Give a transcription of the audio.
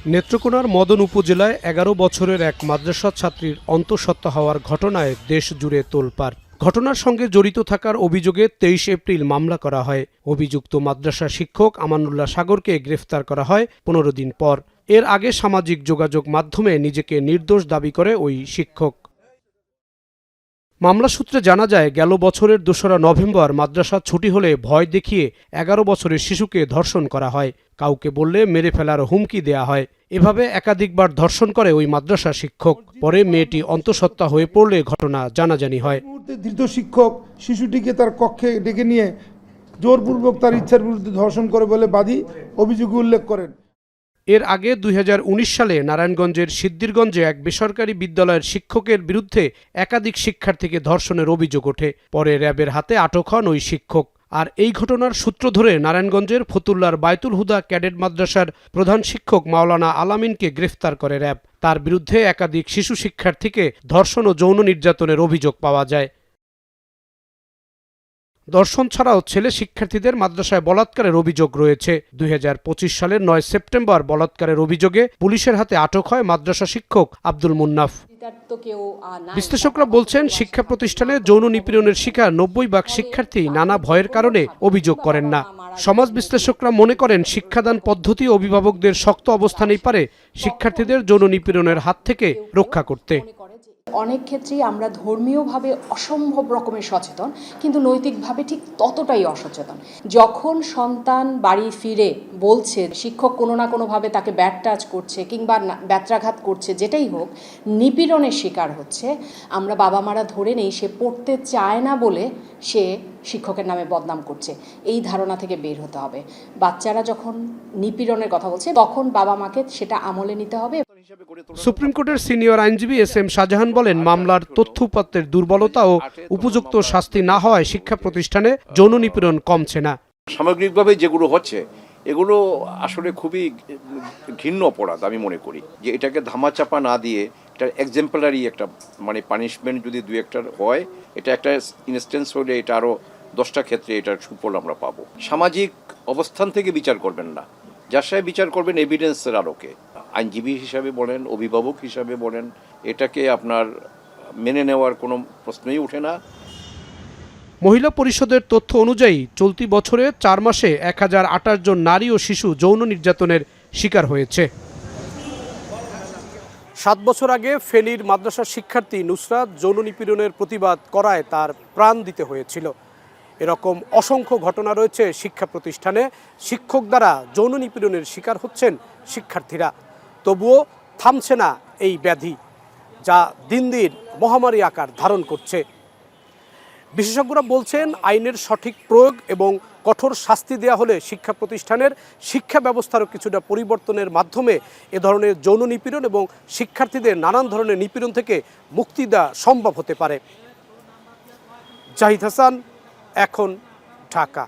নেত্রকোনার মদন উপজেলায় ১১ বছরের এক মাদ্রাসা ছাত্রীর অন্তঃসত্ত্বা হওয়ার ঘটনায় দেশ জুড়ে তোলপাড়। ঘটনার সঙ্গে জড়িত থাকার অভিযোগে ২৩ এপ্রিল মামলা করা হয়। অভিযুক্ত মাদ্রাসা শিক্ষক আমানুল্লাহ সাগরকে গ্রেফতার করা হয় ১৫ দিন পর। এর আগে সামাজিক যোগাযোগ মাধ্যমে নিজেকে নির্দোষ দাবি করে ওই শিক্ষক। মামলা সূত্রে জানা যায়, গেল বছরের ২রা নভেম্বর মাদ্রাসা ছুটি হলে ভয় দেখিয়ে ১১ বছরের শিশুকে ধর্ষণ করা হয়। কাউকে বললে মেরে ফেলার হুমকি দেয়া হয়। এভাবে একাধিকবার ধর্ষণ করে ওই মাদ্রাসা শিক্ষক। পরে মেয়েটি অন্তঃসত্ত্বা হয়ে পড়লে ঘটনা জানাজানি হয়। ধৃত শিক্ষক শিশুটিকে তার কক্ষে ডেকে নিয়ে জোরপূর্বক তার ইচ্ছার বিরুদ্ধে ধর্ষণ করে বলে বাদী অভিযোগে উল্লেখ করেন। এর আগে ২০১৯ সালে নারায়ণগঞ্জের সিদ্ধিরগঞ্জে এক বেসরকারি বিদ্যালয়ের শিক্ষকের বিরুদ্ধে একাধিক শিক্ষার্থীকে ধর্ষণের অভিযোগ ওঠে। পরে র্যাবের হাতে আটক হন ওই শিক্ষক। আর এই ঘটনার সূত্র ধরে নারায়ণগঞ্জের ফতুল্লার বায়তুল হুদা ক্যাডেট মাদ্রাসার প্রধান শিক্ষক মাওলানা আলামিনকে গ্রেফতার করে র্যাব। তার বিরুদ্ধে একাধিক শিশু শিক্ষার্থীকে ধর্ষণ ও যৌন নির্যাতনের অভিযোগ পাওয়া যায়। ধর্ষণ ছাড়াও ছেলে শিক্ষার্থীদের মাদ্রাসায় বলাৎকারের অভিযোগ রয়েছে। ২০২৫ সালের ৯ সেপ্টেম্বর বলাৎকারের অভিযোগে পুলিশের হাতে আটক হয় মাদ্রাসা শিক্ষক আব্দুল মুন্নাফ। বিশ্লেষকরা বলছেন, শিক্ষা প্রতিষ্ঠানে যৌন নিপীড়নের শিকার ৯০% শিক্ষার্থী নানা ভয়ের কারণে অভিযোগ করেন না। সমাজ বিশ্লেষকরা মনে করেন, শিক্ষাদান পদ্ধতি অভিভাবকদের শক্ত অবস্থানেই পারে শিক্ষার্থীদের যৌন নিপীড়নের হাত থেকে রক্ষা করতে। অনেক ক্ষেত্রেই আমরা ধর্মীয়ভাবে অসম্ভব রকমের সচেতন, কিন্তু নৈতিকভাবে ঠিক ততটাই অসচেতন। যখন সন্তান বাড়ি ফিরে বলছে শিক্ষক কোনো না কোনোভাবে তাকে ব্যাড টাচ করছে কিংবা ব্যত্রাঘাত করছে, যেটাই হোক নিপীড়নের শিকার হচ্ছে, আমরা বাবা মারা ধরে নেই সে পড়তে চায় না বলে সে শিক্ষকের নামে বদনাম করছে। এই ধারণা থেকে বের হতে হবে। বাচ্চারা যখন নিপীড়নের কথা বলছে তখন বাবা মাকে সেটা আমলে নিতে হবে। সুপ্রিম কোর্টের সিনিয়র আইনজীবী এস.এম. শাহজাহান বলেন, মামলার তথ্য উপাত্তের দুর্বলতা ও উপযুক্ত শাস্তি না হওয়ায় শিক্ষা প্রতিষ্ঠানে যৌন নিপীড়ন কমছে না। সামগ্রিকভাবে যেগুলো হচ্ছে এগুলো আসলে খুবই ঘৃণ্য অপরাধ। আমি মনে করি যে এটাকে ধামাচাপা না দিয়ে এটা এক্সাম্পলারি একটা পানিশমেন্ট যদি ২-১টার হয়, এটা একটা ইনস্টেন্স হলে এটা আরও 10টা ক্ষেত্রে এটার সুফল আমরা পাবো। সামাজিক অবস্থান থেকে বিচার করবেন না, যার সাথে বিচার করবেন এভিডেন্সের আলোকে। আইনজীবী হিসাবে বলেন, অভিভাবক হিসাবে বলেন, এটাকে আপনার মেনে নেওয়ার কোনো প্রশ্নই ওঠে না। মহিলা পরিষদের তথ্য অনুযায়ী চলতি বছরে ৪ মাসে ১০২৮ জন নারী ও শিশু যৌন নির্যাতনের শিকার হয়েছে। ৭ বছর আগে ফেনীর মাদ্রাসার শিক্ষার্থী নুসরাত যৌন নিপীড়নের প্রতিবাদ করায় তার প্রাণ দিতে হয়েছিল। এরকম অসংখ্য ঘটনা রয়েছে শিক্ষা প্রতিষ্ঠানে। শিক্ষক দ্বারা যৌন নিপীড়নের শিকার হচ্ছেন শিক্ষার্থীরা। তবুও থামছে না এই ব্যাধি, যা দিন দিন মহামারী আকার ধারণ করছে। বিশেষজ্ঞরা বলছেন, আইনের সঠিক প্রয়োগ এবং কঠোর শাস্তি দেওয়া হলে শিক্ষা প্রতিষ্ঠানের শিক্ষা ব্যবস্থারও কিছুটা পরিবর্তনের মাধ্যমে এ ধরনের যৌন নিপীড়ন এবং শিক্ষার্থীদের নানান ধরনের নিপীড়ন থেকে মুক্তি দেওয়া সম্ভব হতে পারে। জাহিদ হাসান, এখন, ঢাকা।